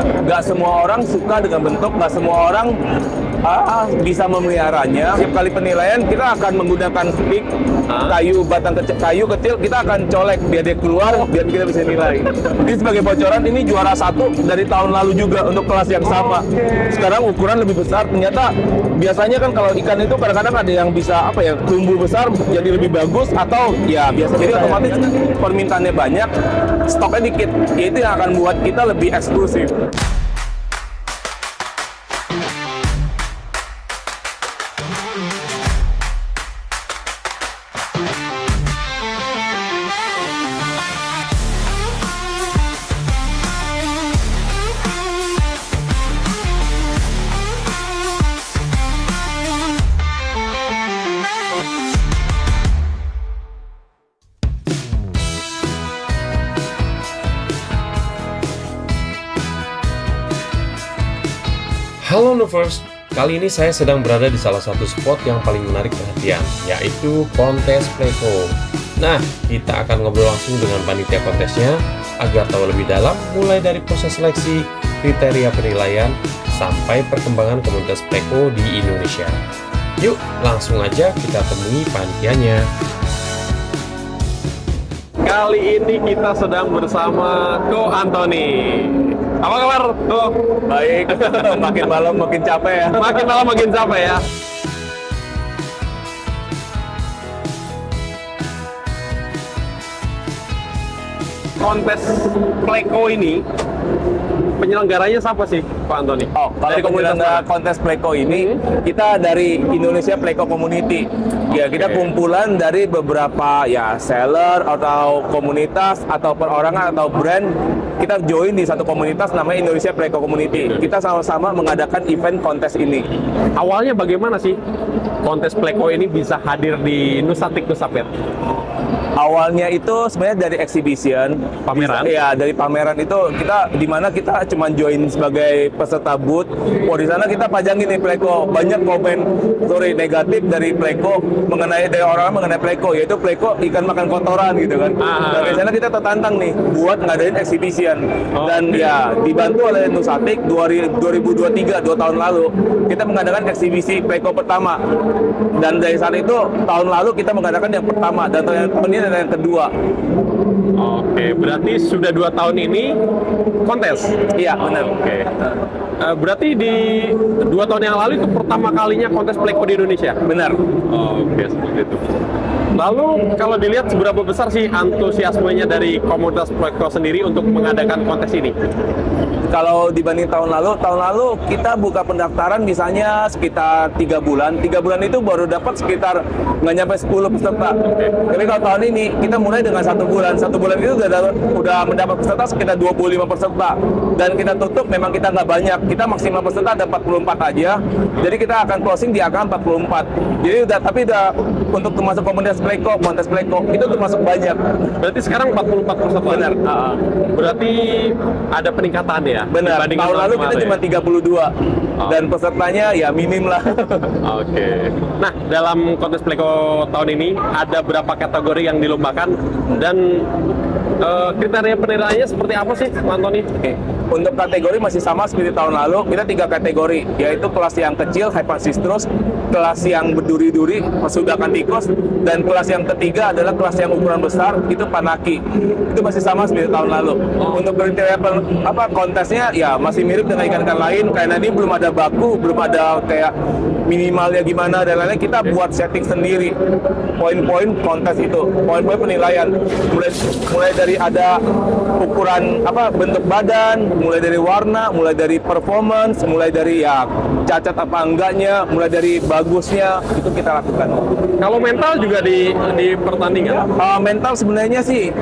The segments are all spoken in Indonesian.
Nggak semua orang suka dengan bentuk, nggak semua orang bisa memeliharanya. Setiap kali penilaian kita akan menggunakan stick, batang kayu kecil, kita akan colek biar dia keluar, biar kita bisa nilai. Ini sebagai bocoran, ini juara 1 dari tahun lalu juga untuk kelas yang sama. Sekarang ukuran lebih besar. Ternyata biasanya kan kalau ikan itu kadang-kadang ada yang bisa tumbuh besar jadi lebih bagus, atau ya biasa. Jadi otomatis permintaannya banyak, stoknya dikit. Ya, itu yang akan buat kita lebih eksklusif. Halo Novers, kali ini saya sedang berada di salah satu spot yang paling menarik perhatian, yaitu kontes Pleco. Nah, kita akan ngobrol langsung dengan panitia kontesnya agar tahu lebih dalam mulai dari proses seleksi, kriteria penilaian, sampai perkembangan komunitas Pleco di Indonesia. Yuk, langsung aja kita temui panitianya. Kali ini kita sedang bersama Ko Antoni. Apa kabar? Ko? Baik, makin malam makin capek ya. Makin malam makin capek ya. Kontes Pleco ini penyelenggaranya siapa sih, Pak Antoni? Oh, kalau penyelenggara kontes Pleco ini, kita dari Indonesia Pleco Community. Ya, kita kumpulan dari beberapa seller atau komunitas atau perorangan atau brand. Kita join di satu komunitas namanya Indonesia Pleco Community. Kita sama-sama mengadakan event kontes ini. Awalnya bagaimana sih kontes Pleco ini bisa hadir di Nusa Tikku Sapet? Awalnya itu sebenarnya dari exhibition, pameran. Ya, dari pameran itu dimana kita cuma join sebagai peserta booth. Oh, di sana kita pajangin nih Pleco, banyak komen negatif dari Pleco dari orang mengenai Pleco, yaitu Pleco ikan makan kotoran gitu kan. Dari sana kita tertantang nih buat ngadain exhibition. Dan ya dibantu oleh Nusatik 2023, 2 tahun lalu kita mengadakan eksibisi Pleco pertama. Dan dari saat itu tahun lalu kita mengadakan yang pertama dan ini yang kedua. Oke, berarti sudah 2 tahun ini kontes? Iya, benar. Oke. Berarti di 2 tahun yang lalu itu pertama kalinya kontes Pleco di Indonesia? Benar. Oke, seperti itu. Lalu kalau dilihat seberapa besar sih antusiasmenya dari komunitas Pleco sendiri untuk mengadakan kontes ini? Kalau dibanding tahun lalu kita buka pendaftaran misalnya sekitar 3 bulan. 3 bulan itu baru dapat sekitar nggak nyampe 10 peserta. Tapi kalau tahun ini kita mulai dengan 1 bulan. 1 bulan itu udah mendapat peserta sekitar 25 peserta. Dan kita tutup memang kita nggak banyak. Kita maksimal peserta ada 44 aja. Jadi kita akan closing di angka 44. Jadi udah untuk termasuk komunitas Pleco, kontes Pleco itu termasuk banyak. Berarti sekarang 44 peserta. Benar. Berarti ada peningkatan ya? Benar. Tahun lalu kita cuma 32 dan pesertanya ya minim lah. Oke. Nah, dalam kontes Pleco tahun ini ada berapa kategori yang dilombakan dan kriteria penilaiannya seperti apa sih, Pak Antoni? Oke. Untuk kategori masih sama seperti tahun lalu, kita 3 kategori, yaitu kelas yang kecil, Hypasistrus, kelas yang berduri-duri, Pasudakan tikus, dan kelas yang ketiga adalah kelas yang ukuran besar, itu Panaki. Itu masih sama seperti tahun lalu. Untuk kriteria kontesnya ya masih mirip dengan ikan-ikan lain, karena ini belum ada baku, belum ada kayak minimalnya gimana dan lain-lain. Kita buat setting sendiri poin-poin kontes itu, poin-poin penilaian, mulai dari ada ukuran bentuk badan, mulai dari warna, mulai dari performance, mulai dari cacat apa enggaknya, mulai dari bagusnya, itu kita lakukan. Kalau mental juga di pertandingan? Mental sebenarnya sih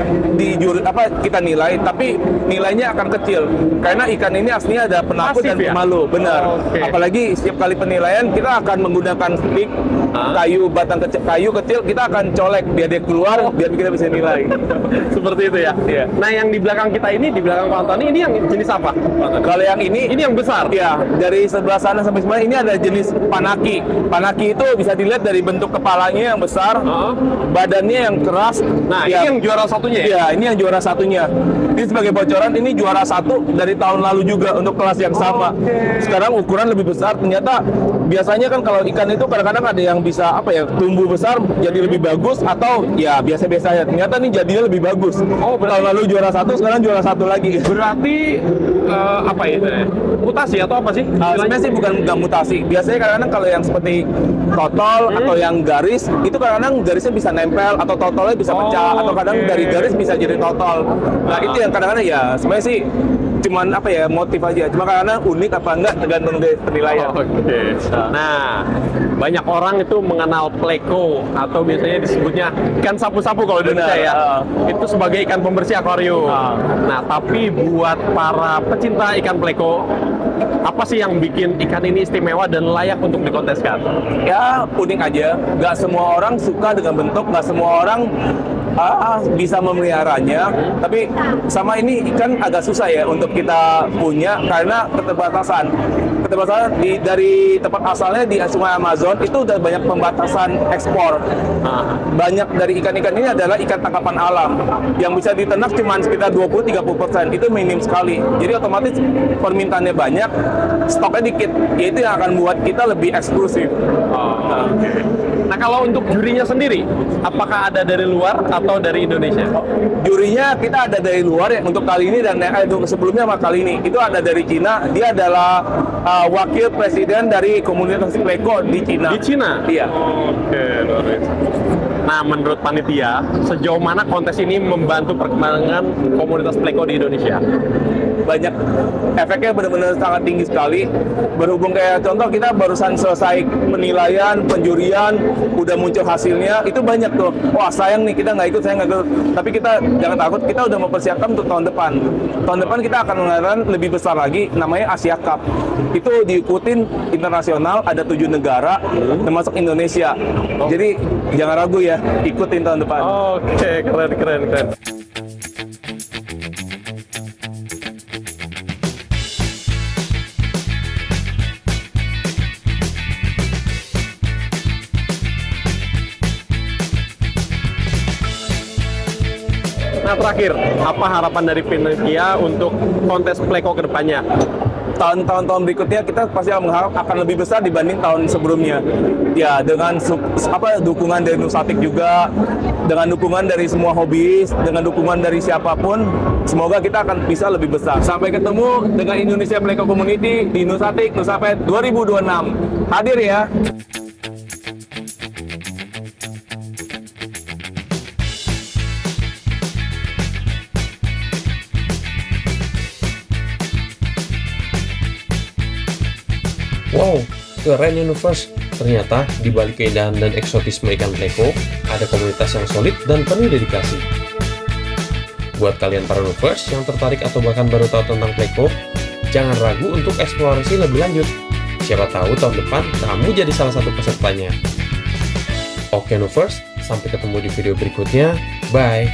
kita nilai, tapi nilainya akan kecil karena ikan ini aslinya ada penakut dan pemalu, benar. Apalagi setiap kali penilaian kita akan menggunakan stick, batang kayu kecil, kita akan colek biar dia keluar, biar kita bisa nilai. Seperti itu ya? Iya. Nah, yang di belakang kita ini, di belakang Pak Antoni, ini yang jenis apa? Kalau yang ini yang besar? Ya, dari sebelah sana sampai sebelah ini ada jenis Panaki. Panaki itu bisa dilihat dari bentuk kepalanya yang besar, badannya yang keras. Nah, ini yang juara satunya ya? Iya, ini yang juara satunya. Ini sebagai bocoran, ini juara 1 dari tahun lalu juga untuk kelas yang sama. Sekarang ukuran lebih besar. Ternyata biasanya kan kalau ikan itu kadang-kadang ada yang bisa tumbuh besar jadi lebih bagus atau ya biasa-biasa aja. Ternyata ini jadinya lebih bagus. Tahun lalu juara 1, sekarang juara 1 lagi. Berarti apa ya? Mutasi atau apa sih? Sebenarnya sih bukan mutasi. Biasanya kadang-kadang kalau yang seperti totol atau yang garis, itu kadang-kadang garisnya bisa nempel atau totolnya bisa pecah atau kadang dari garis bisa jadi totol. Nah itu yang kadang-kadang ya sebenarnya sih cuman motif aja. Cuma kadang-kadang unik apa enggak tergantung dari penilaian. Oke. Nah, banyak orang itu mengenal pleko atau biasanya disebutnya ikan sapu-sapu kalau di Indonesia ya. Itu sebagai ikan pembersih akuarium. Nah, tapi buat para pecinta ikan pleko, apa sih yang bikin ikan ini istimewa dan layak untuk dikonteskan? Ya unik aja. Gak semua orang suka dengan bentuk, gak semua orang bisa memeliharanya, tapi sama ini ikan agak susah ya untuk kita punya karena keterbatasan dari tempat asalnya di Sungai Amazon itu udah banyak pembatasan ekspor. Banyak dari ikan-ikan ini adalah ikan tangkapan alam yang bisa diternak cuma sekitar 20-30%, itu minim sekali. Jadi otomatis permintaannya banyak, stoknya dikit, yaitu yang akan buat kita lebih eksklusif. Nah, kalau untuk jurinya sendiri, apakah ada dari luar atau dari Indonesia? Jurinya kita ada dari luar ya untuk kali ini dan sebelumnya sama kali ini. Itu ada dari Cina, dia adalah wakil presiden dari komunitas pleko di Cina. Di Cina? Iya. Oke, luar biasa. Nah, menurut panitia, sejauh mana kontes ini membantu perkembangan komunitas pleko di Indonesia? Banyak, efeknya benar-benar sangat tinggi sekali. Berhubung kayak contoh kita barusan selesai penilaian, penjurian, udah muncul hasilnya, itu banyak tuh. Wah sayang nih kita nggak ikut. Tapi kita jangan takut, kita udah mempersiapkan untuk tahun depan. Tahun depan kita akan mengadakan lebih besar lagi, namanya Asia Cup. Itu diikutin internasional, ada 7 negara, termasuk Indonesia. Jadi jangan ragu ya, ikutin tahun depan. Oke, keren. Nah, terakhir, apa harapan dari panitia untuk kontes pleko ke depannya? Tahun-tahun berikutnya kita pasti mengharap akan lebih besar dibanding tahun sebelumnya. Ya, dengan dukungan dari Nusatik juga, dengan dukungan dari semua hobis, dengan dukungan dari siapapun, semoga kita akan bisa lebih besar. Sampai ketemu dengan Indonesia Pleko Community di Nusatik Nusapet 2026. Hadir ya. Wow, keren Universe. Ternyata di balik keindahan dan eksotisme ikan pleko, ada komunitas yang solid dan penuh dedikasi. Buat kalian para Universe yang tertarik atau bahkan baru tahu tentang pleko, jangan ragu untuk eksplorasi lebih lanjut. Siapa tahu tahun depan kamu jadi salah satu pesertanya. Oke Universe, sampai ketemu di video berikutnya. Bye!